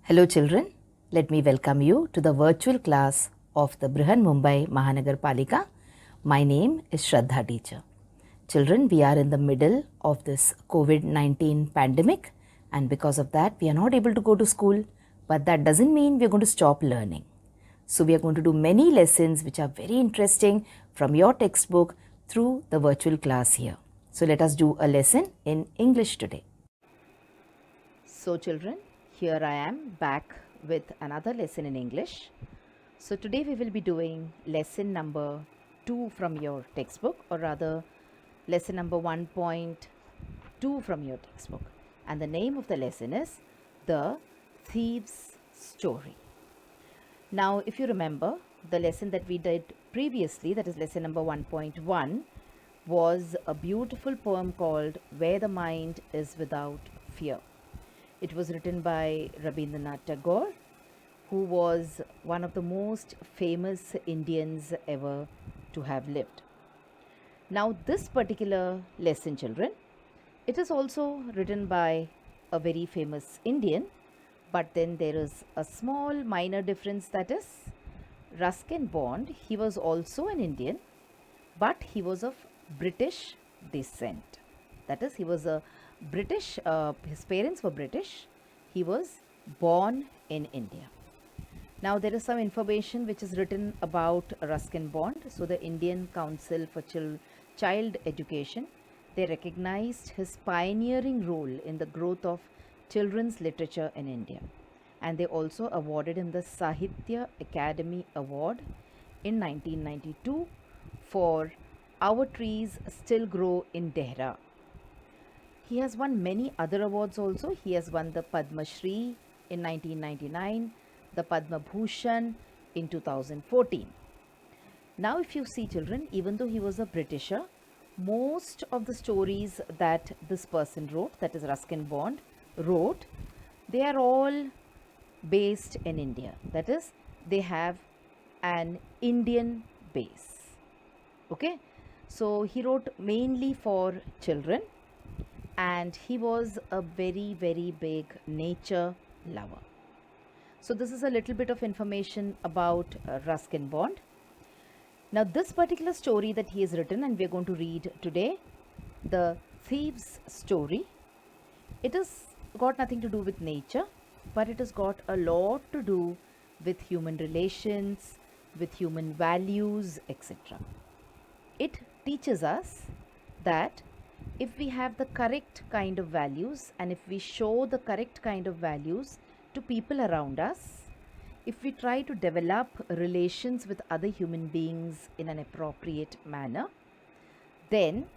Hello children, let me welcome you to the virtual class of the Brihan Mumbai Mahanagar Palika. My name is Shraddha teacher. Children, we are in the middle of this COVID-19 pandemic and because of that we are not able to go to school, but that doesn't mean we are going to stop learning. So we are going to do many lessons which are very interesting from your textbook through the virtual class here. So let us do a lesson in English today. So children, here I am back with another lesson in English. So today we will be doing lesson number 2 from your textbook, or rather lesson number 1.2 from your textbook. And the name of the lesson is The Thief's Story. Now if you remember, the lesson that we did previously, that is lesson number 1.1, was a beautiful poem called Where the Mind is Without Fear. It was written by Rabindranath Tagore, who was one of the most famous Indians ever to have lived. Now this particular lesson, children, it is also written by a very famous Indian, but then there is a small minor difference, that is Ruskin Bond, he was also an Indian, but he was of British descent. That is, he was a British, his parents were British, he was born in India. Now there is some information which is written about Ruskin Bond. So the Indian Council for Child Education, they recognized his pioneering role in the growth of children's literature in India. And they also awarded him the Sahitya Academy Award in 1992 for Our Trees Still Grow in Dehra. He has won many other awards also. He has won the Padma Shri in 1999, the Padma Bhushan in 2014. Now if you see, children, even though he was a Britisher, most of the stories that this person wrote, that is Ruskin Bond wrote, they are all based in India. That is, they have an Indian base. Okay, so he wrote mainly for children, and he was a very, very big nature lover. So this is a little bit of information about Ruskin Bond. Now this particular story that he has written, and we are going to read today, The Thief's Story, it has got nothing to do with nature, but it has got a lot to do with human relations, with human values, etc. It teaches us that if we have the correct kind of values, and if we show the correct kind of values to people around us, if we try to develop relations with other human beings in an appropriate manner, then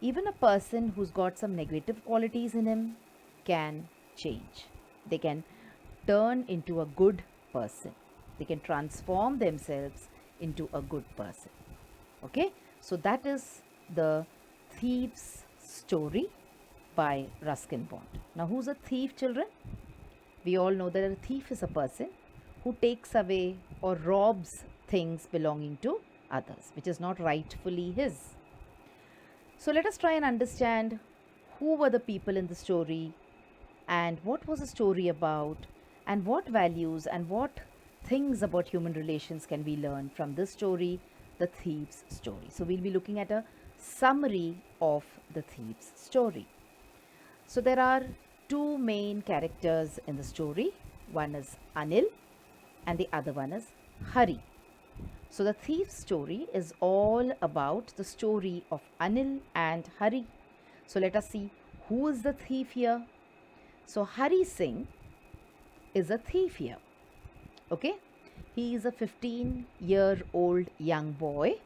even a person who's got some negative qualities in him can change. They can turn into a good person. They can transform themselves into a good person. Okay, so that is The Thief's Story by Ruskin Bond. Now who's a thief, children? We all know that a thief is a person who takes away or robs things belonging to others, which is not rightfully his. So let us try and understand who were the people in the story, and what was the story about, and what values and what things about human relations can we learn from this story, The Thief's Story. So we'll be looking at a summary of The Thief's Story. So there are two main characters in the story. One is Anil and the other one is Hari. So The Thief's Story is all about the story of Anil and Hari. So let us see who is the thief here. So Hari Singh is a thief here. Okay, he is a 15-year-old young boy,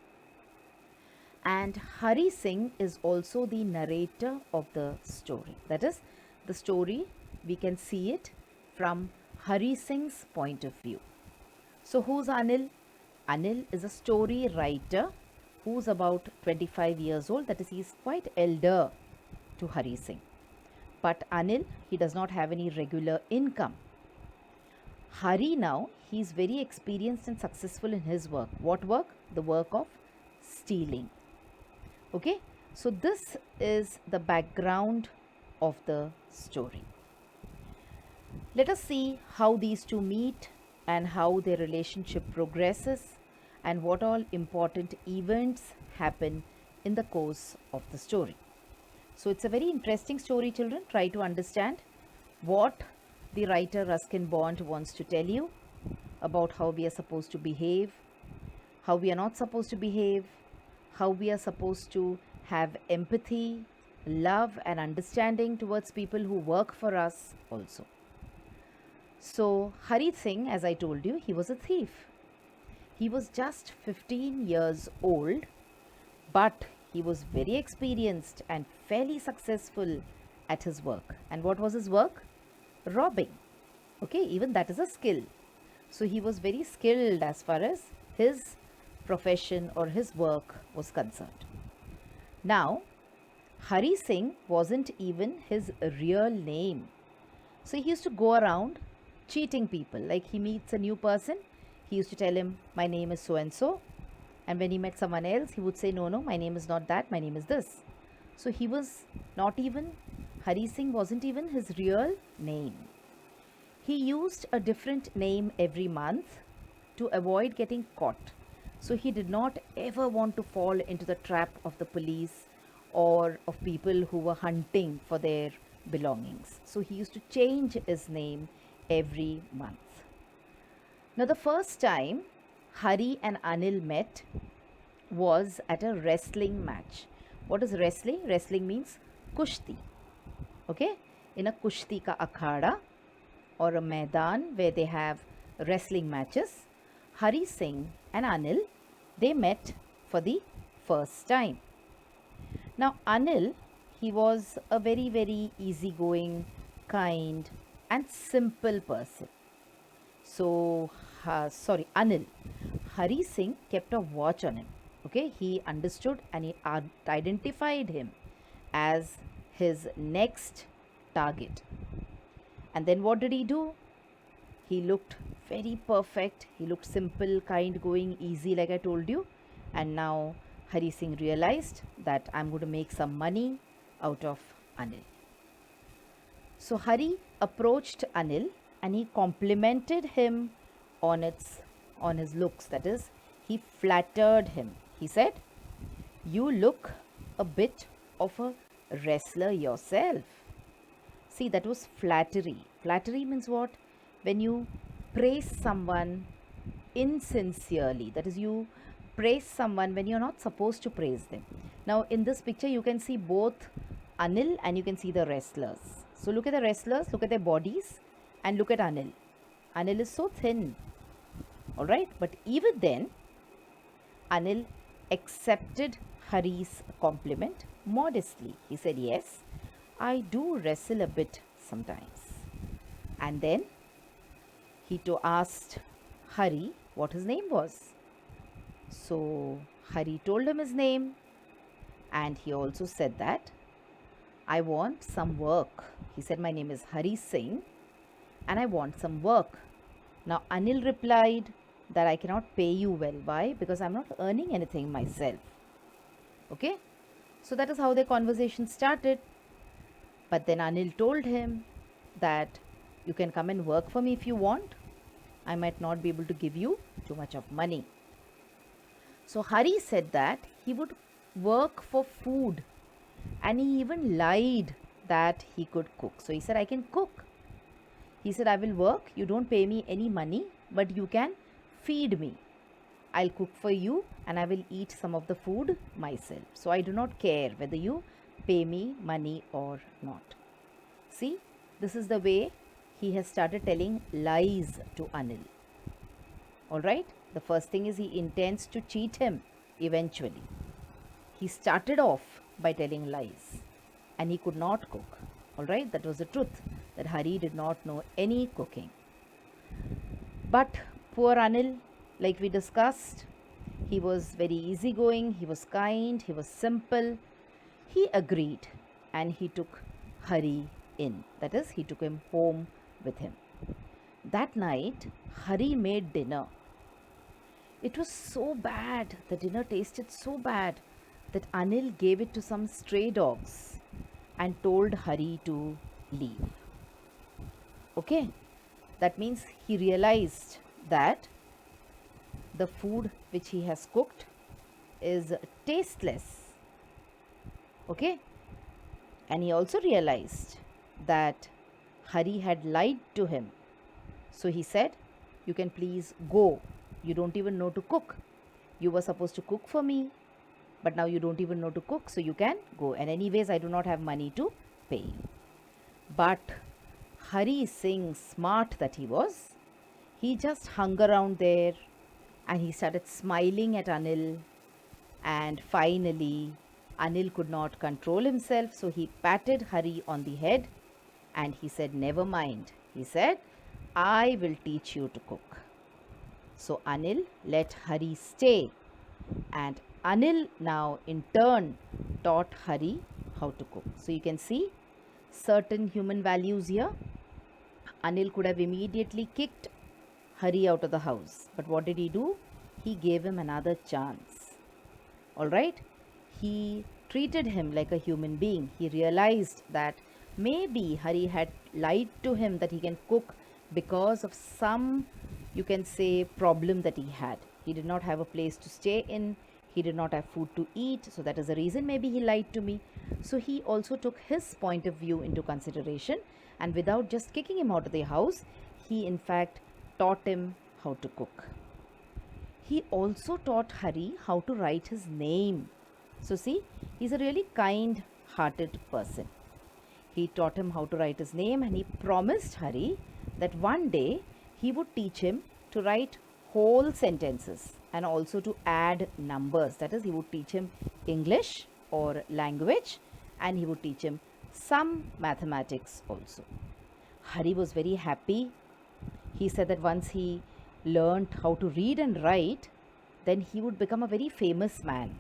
and Hari Singh is also the narrator of the story. That is, the story, we can see it from Hari Singh's point of view. So who's Anil? Anil is a story writer who's about 25 years old. That is, he's quite elder to Hari Singh. But Anil, he does not have any regular income. Hari now, he is very experienced and successful in his work. What work? The work of stealing. Okay, so this is the background of the story. Let us see how these two meet and how their relationship progresses and what all important events happen in the course of the story. So it's a very interesting story, children. Try to understand what the writer Ruskin Bond wants to tell you about how we are supposed to behave, how we are not supposed to behave, how we are supposed to have empathy, love and understanding towards people who work for us also. So Hari Singh, as I told you, he was a thief. He was just 15 years old, but he was very experienced and fairly successful at his work. And what was his work? Robbing. Okay, even that is a skill. So he was very skilled as far as his profession or his work was concerned. Now, Hari Singh wasn't even his real name. So he used to go around cheating people. Like he meets a new person, he used to tell him, my name is so and so. And when he met someone else, he would say, no, my name is not that, my name is this. So he was not even, Hari Singh wasn't even his real name. He used a different name every month to avoid getting caught. So he did not ever want to fall into the trap of the police or of people who were hunting for their belongings. So he used to change his name every month. Now the first time Hari and Anil met was at a wrestling match. What is wrestling? Wrestling means kushti. Okay? In a kushti ka akhada or a maidan where they have wrestling matches, Hari Singh and Anil, they met for the first time. Now Anil, he was a very, very easygoing, kind and simple person. So, Anil, Hari Singh kept a watch on him. Okay, he understood and he identified him as his next target. And then what did he do? He looked very perfect. He looked simple, kind, going, easy like I told you. And now Hari Singh realized that I'm going to make some money out of Anil. So Hari approached Anil and he complimented him on his looks. That is, he flattered him. He said, you look a bit of a wrestler yourself. See, that was flattery. Flattery means what? When you praise someone insincerely. That is, you praise someone when you're not supposed to praise them. Now in this picture you can see both Anil and you can see the wrestlers. So look at the wrestlers, look at their bodies and look at Anil. Anil is so thin. Alright, but even then Anil accepted Hari's compliment modestly. He said, yes, I do wrestle a bit sometimes. And then he asked Hari what his name was. So Hari told him his name and he also said that I want some work. He said, my name is Hari Singh and I want some work. Now Anil replied that I cannot pay you well. Why? Because I'm not earning anything myself. Okay? So that is how their conversation started. But then Anil told him that you can come and work for me if you want. I might not be able to give you too much of money. So Hari said that he would work for food and he even lied that he could cook. So he said, I can cook. He said, I will work. You don't pay me any money, but you can feed me. I'll cook for you and I will eat some of the food myself. So I do not care whether you pay me money or not. See, this is the way he has started telling lies to Anil. Alright, the first thing is he intends to cheat him eventually. He started off by telling lies and he could not cook. Alright, that was the truth, that Hari did not know any cooking. But poor Anil, like we discussed, he was very easygoing, he was kind, he was simple. He agreed and he took Hari in. That is, he took him home with him. That night, Hari made dinner. It was so bad, the dinner tasted so bad that Anil gave it to some stray dogs and told Hari to leave. Okay, That means he realized that the food which he has cooked is tasteless. Okay? And he also realized that Hari had lied to him. So he said, "You can please go. You don't even know to cook. You were supposed to cook for me, but now you don't even know to cook, so you can go. And anyways, I do not have money to pay you." But Hari Singh, smart that he was, he just hung around there and he started smiling at Anil. And finally, Anil could not control himself, so he patted Hari on the head and he said, "Never mind." He said, "I will teach you to cook." So Anil let Hari stay, and Anil now in turn taught Hari how to cook. So you can see certain human values here. Anil could have immediately kicked Hari out of the house, but what did he do? He gave him another chance. Alright? He treated him like a human being. He realized that maybe Hari had lied to him that he can cook because of some, you can say, problem that he had. He did not have a place to stay in. He did not have food to eat. So that is the reason maybe he lied to me. So he also took his point of view into consideration, and without just kicking him out of the house, he in fact taught him how to cook. He also taught Hari how to write his name. So see, he's a really kind-hearted person. He taught him how to write his name, and he promised Hari that one day he would teach him to write whole sentences and also to add numbers. That is, he would teach him English or language, and he would teach him some mathematics also. Hari was very happy. He said that once he learned how to read and write, then he would become a very famous man.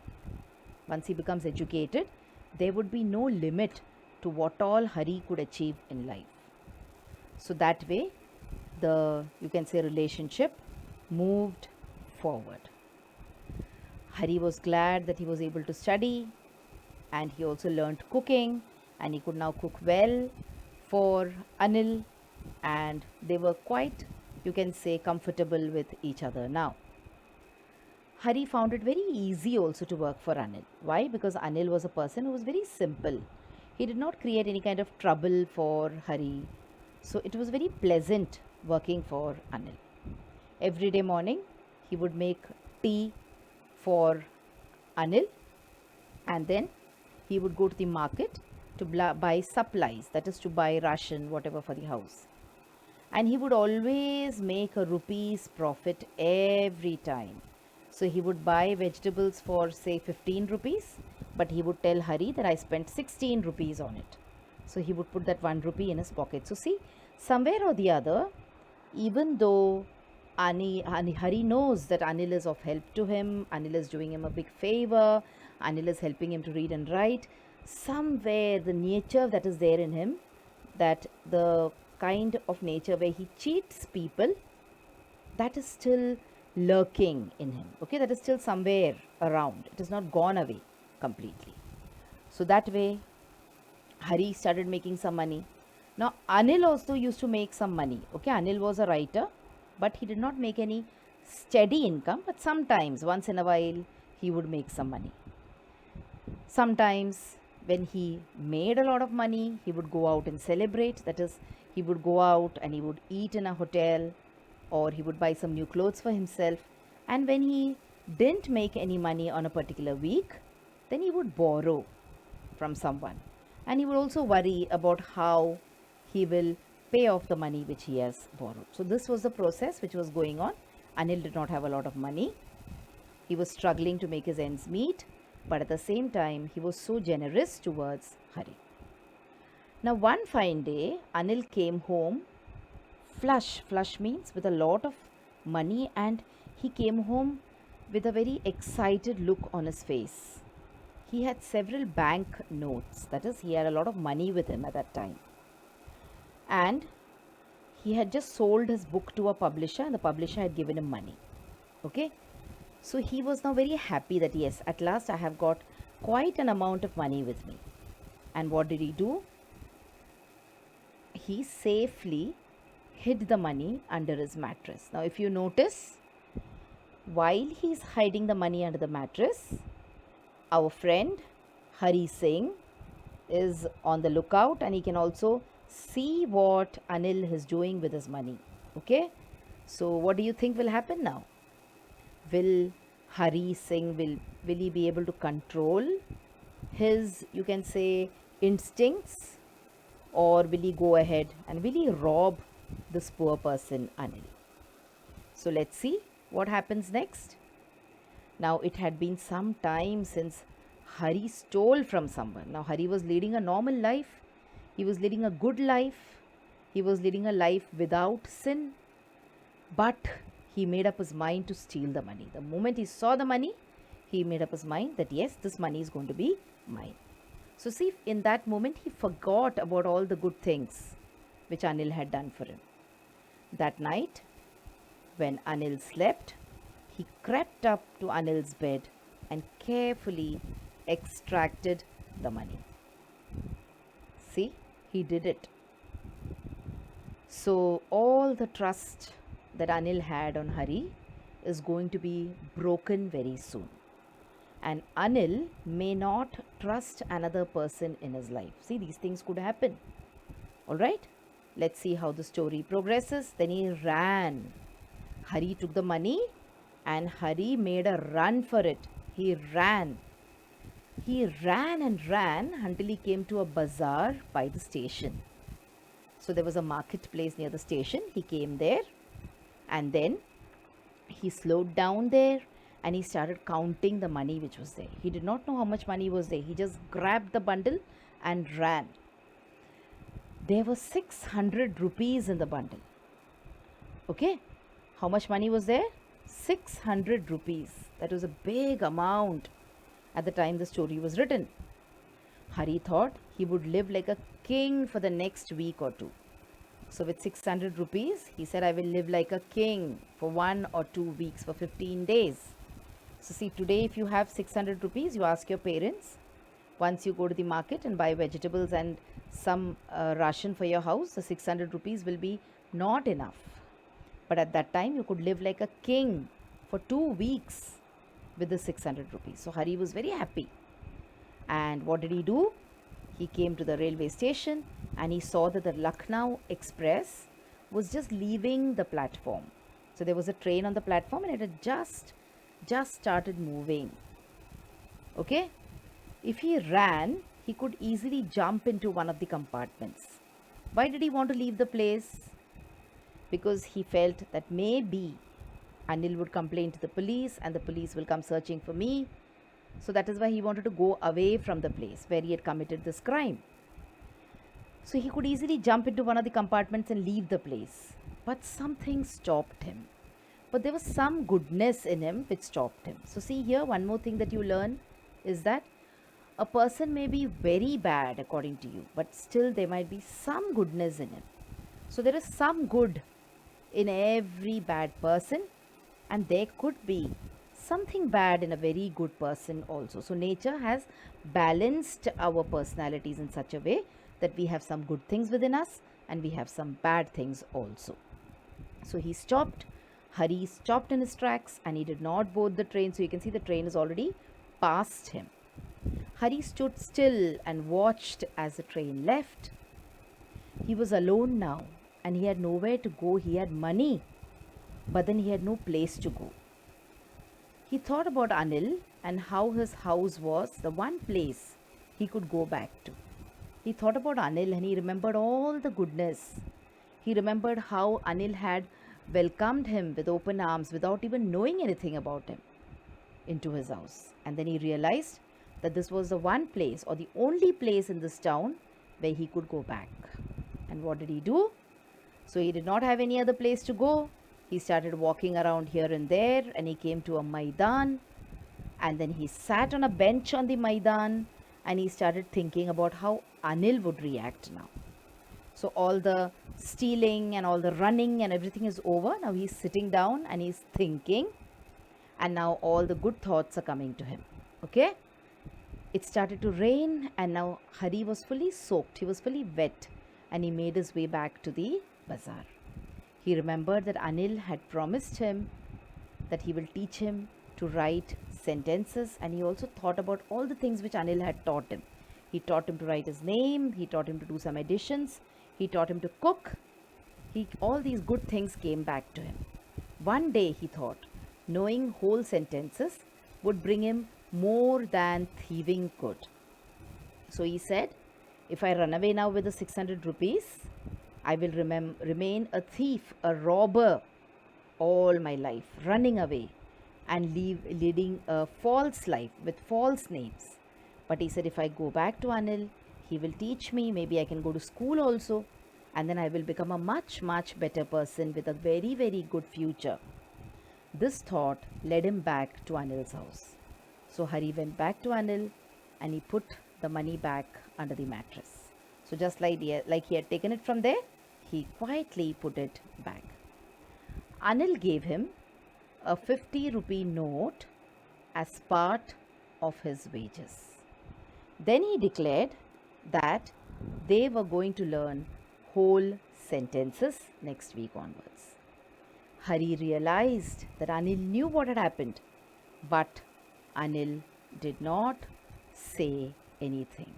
Once he becomes educated, there would be no limit to what all Hari could achieve in life. So that way, the, you can say, relationship moved forward. Hari was glad that he was able to study, and he also learnt cooking, and he could now cook well for Anil, and they were quite, you can say, comfortable with each other now. Hari found it very easy also to work for Anil. Why? Because Anil was a person who was very simple. He did not create any kind of trouble for Hari. So it was very pleasant working for Anil. Every day morning, he would make tea for Anil, and then he would go to the market to buy supplies, that is to buy ration, whatever for the house. And he would always make a rupees profit every time. So he would buy vegetables for say 15 rupees, but he would tell Hari that I spent 16 rupees on it. So he would put that 1 rupee in his pocket. So see, somewhere or the other, even though Hari knows that Anil is of help to him, Anil is doing him a big favor, Anil is helping him to read and write, somewhere the nature that is there in him, that the kind of nature where he cheats people, that is still lurking in him. Okay, that is still somewhere around. It is not gone away completely. So that way, Hari started making some money. Now, Anil also used to make some money. Okay, Anil was a writer, but he did not make any steady income. But sometimes, once in a while, he would make some money. Sometimes, when he made a lot of money, he would go out and celebrate. That is, he would go out and he would eat in a hotel, or he would buy some new clothes for himself. And when he didn't make any money on a particular week, then he would borrow from someone. And he would also worry about how he will pay off the money which he has borrowed. So this was the process which was going on. Anil did not have a lot of money. He was struggling to make his ends meet, but at the same time, he was so generous towards Hari. Now one fine day, Anil came home flush. Flush means with a lot of money, and he came home with a very excited look on his face. He had several bank notes, that is, he had a lot of money with him at that time. And he had just sold his book to a publisher, and the publisher had given him money. Okay, so he was now very happy that yes, at last I have got quite an amount of money with me. And what did he do? He safely hid the money under his mattress. Now if you notice, while he's hiding the money under the mattress, our friend Hari Singh is on the lookout, and he can also see what Anil is doing with his money. Okay, so what do you think will happen now? Will Hari Singh, will he be able to control his, you can say, instincts, or will he go ahead and will he rob this poor person Anil? So let's see what happens next. Now it had been some time since Hari stole from someone. Now Hari was leading a normal life. He was leading a good life. He was leading a life without sin. But he made up his mind to steal the money. The moment he saw the money, he made up his mind that yes, this money is going to be mine. So see, in that moment he forgot about all the good things which Anil had done for him. That night, when Anil slept, he crept up to Anil's bed and carefully extracted the money. See, he did it. So all the trust that Anil had on Hari is going to be broken very soon. And Anil may not trust another person in his life. See, these things could happen. Alright, let's see how the story progresses. Then he ran. Hari took the money and Hari made a run for it. He ran. He ran and ran until he came to a bazaar by the station. So there was a marketplace near the station. He came there and then he slowed down there and he started counting the money which was there. He did not know how much money was there. He just grabbed the bundle and ran. There was 600 rupees in the bundle. Okay, how much money was there? 600 rupees. That was a big amount at the time the story was written. Hari thought he would live like a king for the next week or two. So with 600 rupees, he said, I will live like a king for 1 or 2 weeks, for 15 days. So see, today if you have 600 rupees, you ask your parents, once you go to the market and buy vegetables and some ration for your house, the 600 rupees will be not enough. But at that time, you could live like a king for 2 weeks with the 600 rupees. So Hari was very happy. And what did he do? He came to the railway station and he saw that the Lucknow Express was just leaving the platform. So there was a train on the platform and it had just started moving. Okay? If he ran, he could easily jump into one of the compartments. Why did he want to leave the place? Because he felt that maybe Anil would complain to the police and the police will come searching for me. So that is why he wanted to go away from the place where he had committed this crime. So he could easily jump into one of the compartments and leave the place. But something stopped him. But there was some goodness in him which stopped him. So see here, one more thing that you learn is that a person may be very bad according to you, but still there might be some goodness in him. So there is some good in every bad person, and there could be something bad in a very good person also. So nature has balanced our personalities in such a way that we have some good things within us and we have some bad things also. So he stopped. Hari stopped in his tracks and he did not board the train. So you can see the train is already past him. Hari stood still and watched as the train left. He was alone now and he had nowhere to go. He had money, but then he had no place to go. He thought about Anil and how his house was the one place he could go back to. He thought about Anil and he remembered all the goodness. He remembered how Anil had welcomed him with open arms without even knowing anything about him into his house. And then he realized that this was the one place or the only place in this town where he could go back. And what did he do? So he did not have any other place to go. He started walking around here and there and he came to a Maidan, and then he sat on a bench on the Maidan and he started thinking about how Anil would react now. So all the stealing and all the running and everything is over. Now he's sitting down and he's thinking, and now all the good thoughts are coming to him. Okay? It started to rain and now Hari was fully soaked. He was fully wet and he made his way back to the bazaar. He remembered that Anil had promised him that he will teach him to write sentences, and he also thought about all the things which Anil had taught him. He taught him to write his name, he taught him to do some additions, he taught him to cook. All these good things came back to him. One day he thought, knowing whole sentences would bring him more than thieving could. So he said, if I run away now with the 600 rupees, I will remain a thief, a robber all my life, running away and leading a false life with false names. But he said, if I go back to Anil, he will teach me. Maybe I can go to school also, and then I will become a much, much better person with a very, very good future. This thought led him back to Anil's house. So Hari went back to Anil and he put the money back under the mattress. So just like he had taken it from there, he quietly put it back. Anil gave him a 50 rupee note as part of his wages. Then he declared that they were going to learn whole sentences next week onwards. Hari realized that Anil knew what had happened, but Anil did not say anything.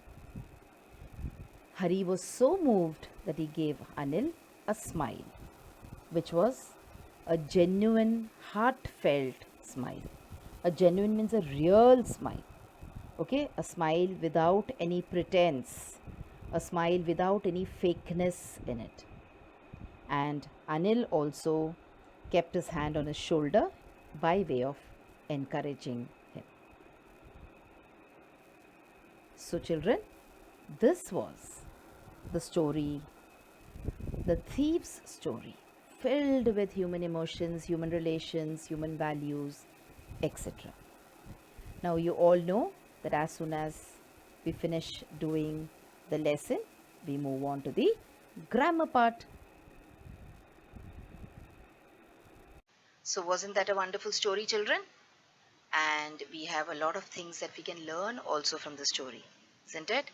Hari was so moved that he gave Anil a smile, which was a genuine, heartfelt smile. A genuine means a real smile. Okay, a smile without any pretense, a smile without any fakeness in it. And Anil also kept his hand on his shoulder by way of encouraging him. So children, this was the story, the thief's story, filled with human emotions, human relations, human values, etc. Now you all know that as soon as we finish doing the lesson, we move on to the grammar part. So wasn't that a wonderful story, children? And we have a lot of things that we can learn also from the story, isn't it?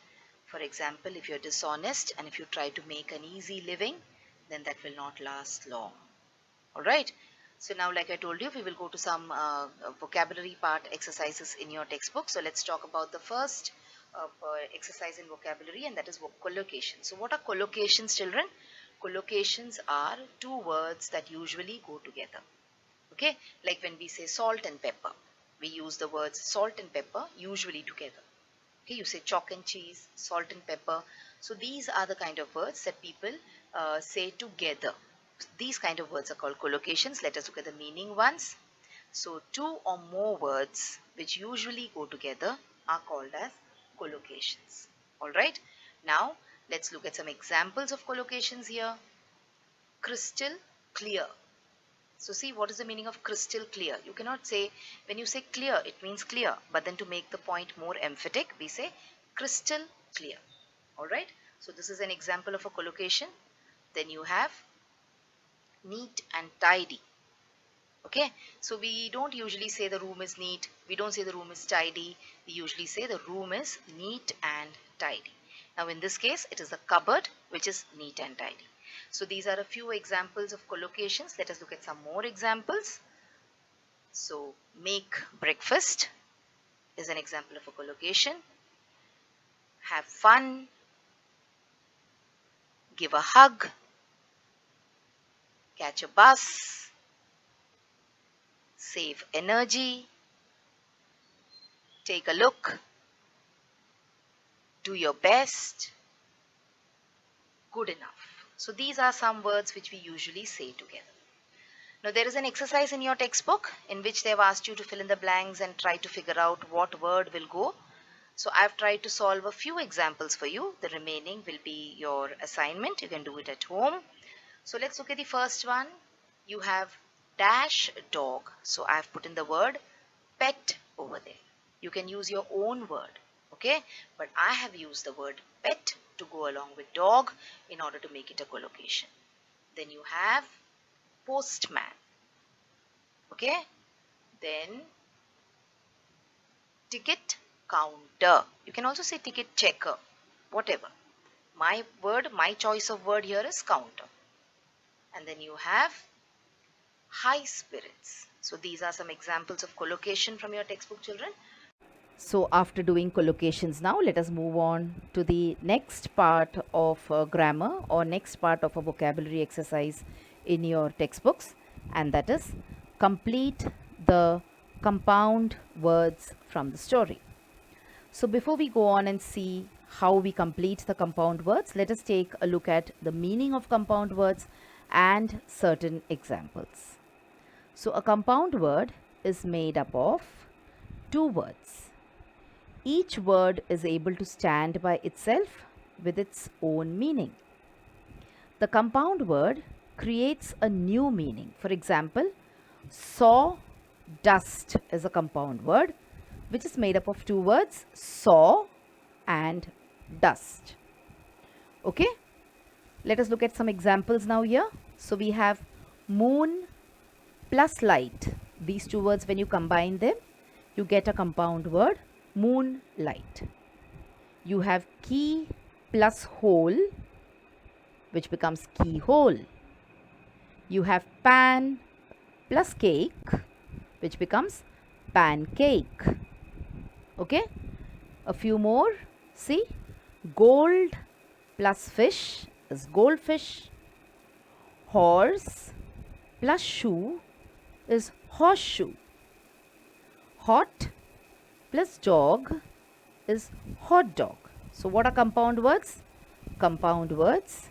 For example, if you're dishonest and if you try to make an easy living, then that will not last long. All right. So now, like I told you, we will go to some vocabulary part exercises in your textbook. So let's talk about the first exercise in vocabulary, and that is collocations. So what are collocations, children? Collocations are two words that usually go together. Okay, like when we say salt and pepper, we use the words salt and pepper usually together. Okay, you say chalk and cheese, salt and pepper. So these are the kind of words that people say together. These kind of words are called collocations. Let us look at the meaning once. So two or more words which usually go together are called as collocations. Alright. Now let's look at some examples of collocations here. Crystal clear. So see, what is the meaning of crystal clear? You cannot say, when you say clear, it means clear. But then to make the point more emphatic, we say crystal clear. Alright. So this is an example of a collocation. Then you have neat and tidy. Okay, so we don't usually say the room is neat, we don't say the room is tidy, we usually say the room is neat and tidy. Now in this case, it is the cupboard which is neat and tidy. So these are a few examples of collocations. Let us look at some more examples. So make breakfast is an example of a collocation. Have fun, give a hug, catch a bus, save energy, take a look, do your best, good enough. So these are some words which we usually say together. Now there is an exercise in your textbook in which they have asked you to fill in the blanks and try to figure out what word will go. So I have tried to solve a few examples for you. The remaining will be your assignment. You can do it at home. So let's look at the first one. You have dash dog. So I have put in the word pet over there. You can use your own word. Okay, but I have used the word pet to go along with dog in order to make it a collocation. Then you have postman. Okay, then ticket counter. You can also say ticket checker, whatever. My choice of word here is counter. and then you have high spirits. So these are some examples of collocation from your textbook, children. So after doing collocations now, let us move on to the next part of grammar or next part of a vocabulary exercise in your textbooks, and that is complete the compound words from the story. So before we go on and see how we complete the compound words, let us take a look at the meaning of compound words and certain examples. So a compound word is made up of two words. Each word is able to stand by itself with its own meaning. The compound word creates a new meaning. For example, sawdust is a compound word which is made up of two words, saw and dust. Okay, let us look at some examples now here. So we have moon plus light. These two words, when you combine them, you get a compound word, moonlight. You have key plus hole, which becomes keyhole. You have pan plus cake, which becomes pancake. Okay, a few more. See, gold plus fish is goldfish. Horse plus shoe is horseshoe. Hot plus dog is hot dog. So what are compound words? Compound words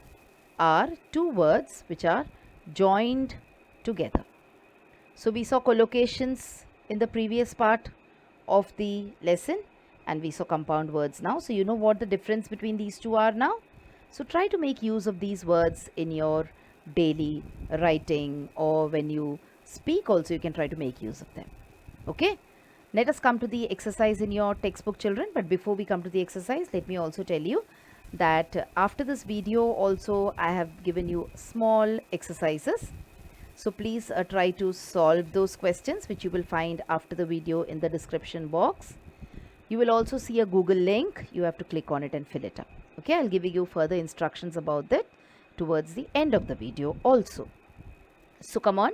are two words which are joined together. So we saw collocations in the previous part of the lesson, and we saw compound words now. So you know what the difference between these two are now. So try to make use of these words in your daily writing, or when you speak also you can try to make use of them. Okay, let us come to the exercise in your textbook, children. But before we come to the exercise, let me also tell you that after this video also I have given you small exercises. So please try to solve those questions, which you will find after the video in the description box. You will also see a Google link. You have to click on it and fill it up. Okay, I'll give you further instructions about that towards the end of the video also. So come on,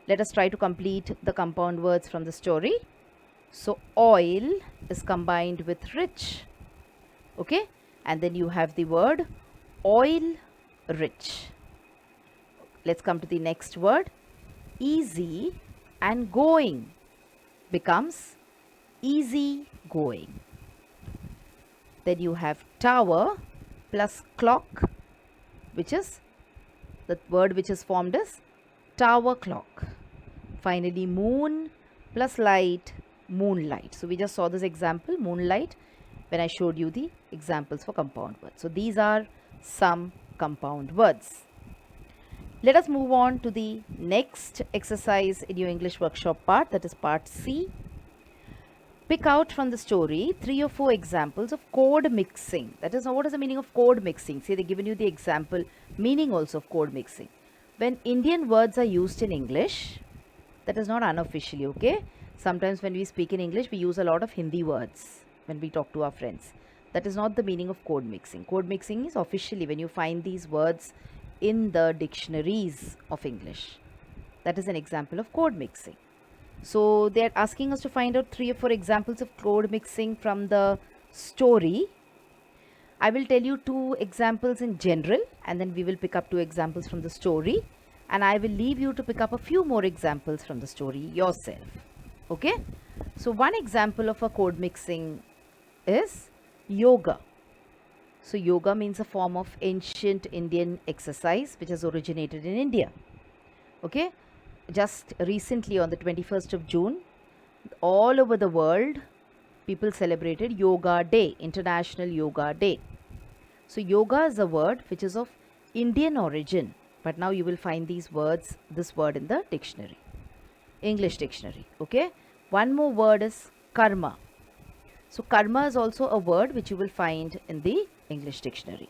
let us try to complete the compound words from the story. So oil is combined with rich. Okay, and then you have the word oil rich. Let's come to the next word. Easy and going becomes easy going. Then you have tower plus clock, which is the word which is formed as tower clock. Finally, moon plus light, moonlight. So we just saw this example, moonlight, when I showed you the examples for compound words. So these are some compound words. Let us move on to the next exercise in your English workshop part, that is part C. Pick out from the story 3 or 4 examples of code mixing. That is, what is the meaning of code mixing? See, they've given you the example meaning also of code mixing. When Indian words are used in English, that is not unofficially, okay? Sometimes when we speak in English, we use a lot of Hindi words when we talk to our friends. That is not the meaning of code mixing. Code mixing is officially when you find these words in the dictionaries of English. That is an example of code mixing. So they are asking us to find out 3 or 4 examples of code mixing from the story. I will tell you 2 examples in general, and then we will pick up 2 examples from the story, and I will leave you to pick up a few more examples from the story yourself. Okay, so one example of a code mixing is yoga. So yoga means a form of ancient Indian exercise which has originated in India. Okay, just recently on the 21st of June, all over the world, people celebrated Yoga Day, International Yoga Day. So yoga is a word which is of Indian origin, but now you will find these words, this word in the dictionary, English dictionary. Okay, one more word is karma. So karma is also a word which you will find in the English dictionary.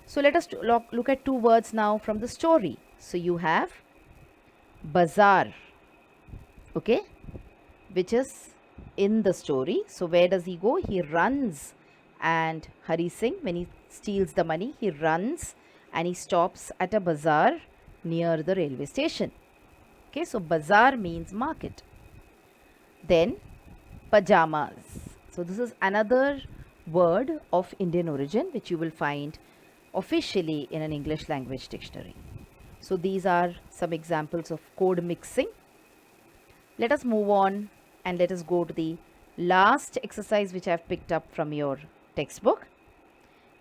So let us look at 2 words now from the story. So you have Bazaar, okay, which is in the story. So where does he go? He runs, and Hari Singh, when he steals the money, he runs and he stops at a bazaar near the railway station. Okay, so bazaar means market. Then pajamas. So this is another word of Indian origin which you will find officially in an English language dictionary. So these are some examples of code mixing. Let us move on and let us go to the last exercise which I have picked up from your textbook.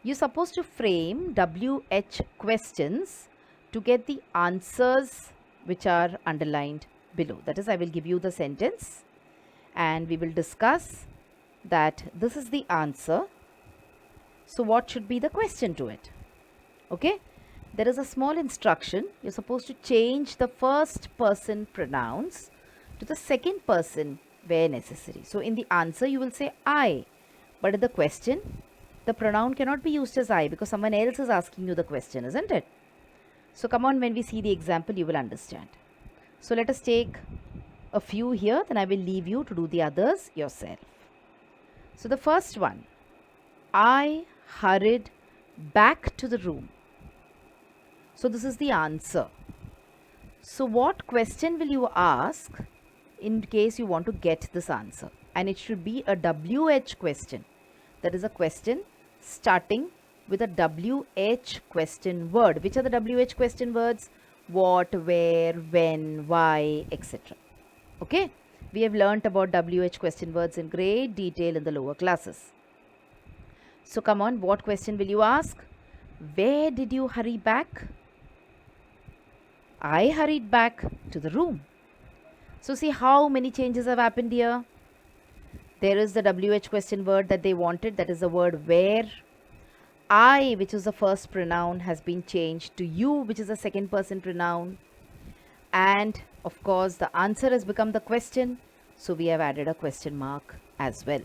You're supposed to frame WH questions to get the answers which are underlined below. That is, I will give you the sentence and we will discuss that this is the answer. So what should be the question to it? Okay, there is a small instruction. You're supposed to change the first person pronouns to the second person where necessary. So in the answer you will say I, but in the question the pronoun cannot be used as I because someone else is asking you the question, isn't it? So come on, when we see the example you will understand. So let us take a few here, then I will leave you to do the others yourself. So the first one, I hurried back to the room. So this is the answer. So what question will you ask in case you want to get this answer? And it should be a WH question. That is a question starting with a WH question word. Which are the WH question words? What, where, when, why, etc. Okay, we have learnt about WH question words in great detail in the lower classes. So come on, what question will you ask? Where did you hurry back? I hurried back to the room. So see how many changes have happened here. There is the WH question word that they wanted, that is the word where. I, which is the first pronoun, has been changed to you, which is the second person pronoun. And of course the answer has become the question, so we have added a question mark as well.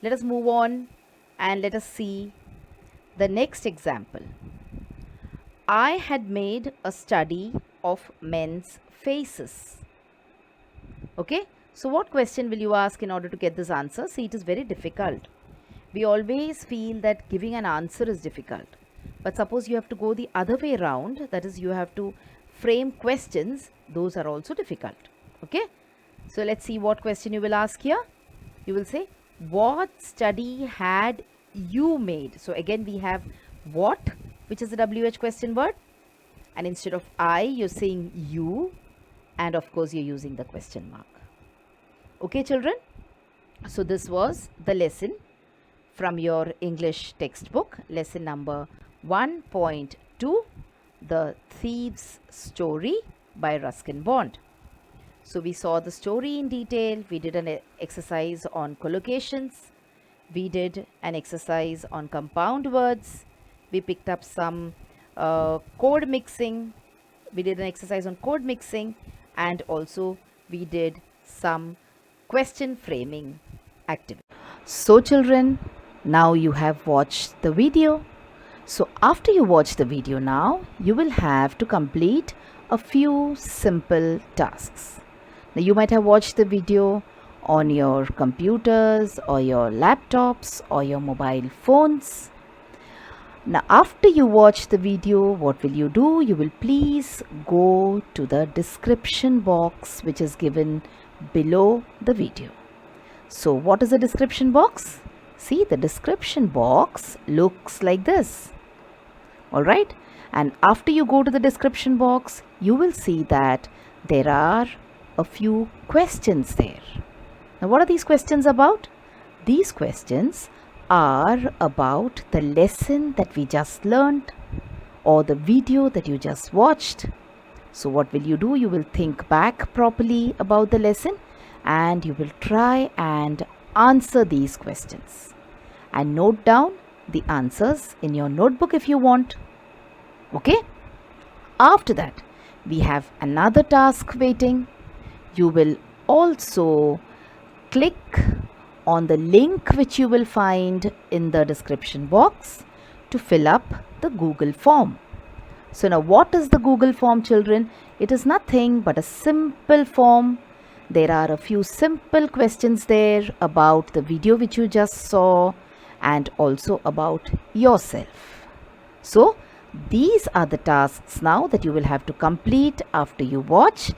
Let us move on and let us see the next example. I had made a study of men's faces. Okay, so what question will you ask in order to get this answer? See, it is very difficult. We always feel that giving an answer is difficult. But suppose you have to go the other way around, that is, you have to frame questions, those are also difficult. Okay, so let's see what question you will ask here. You will say, what study had you made? So again we have what, which is the WH question word, and instead of I you're saying you, and of course you're using the question mark. Okay children, so this was the lesson from your English textbook, lesson number 1.2, The Thief's Story by Ruskin Bond. So we saw the story in detail, we did an exercise on collocations, we did an exercise on compound words, we picked up some code mixing, we did an exercise on code mixing, and also we did some question framing activity. So children, now you have watched the video. So after you watch the video now, you will have to complete a few simple tasks. Now you might have watched the video on your computers or your laptops or your mobile phones. Now after you watch the video, what will you do? You will please go to the description box which is given below the video. So what is the description box? See, the description box looks like this. Alright, and after you go to the description box, you will see that there are a few questions there. Now what are these questions about? These questions are about the lesson that we just learned or the video that you just watched. So what will you do? You will think back properly about the lesson and you will try and answer these questions and note down the answers in your notebook if you want. Okay? After that, we have another task waiting. You will also click on the link which you will find in the description box to fill up the Google form. So now what is the Google form, children? It is nothing but a simple form. There are a few simple questions there about the video which you just saw and also about yourself. So These are the tasks now that you will have to complete after you watch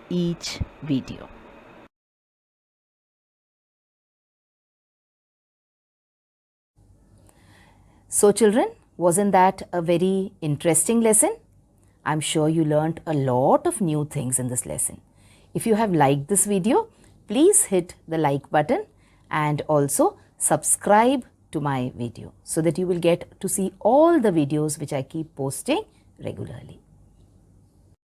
each video. So children, wasn't that a very interesting lesson? I'm sure you learnt a lot of new things in this lesson. If you have liked this video, please hit the like button and also subscribe to my video so that you will get to see all the videos which I keep posting regularly.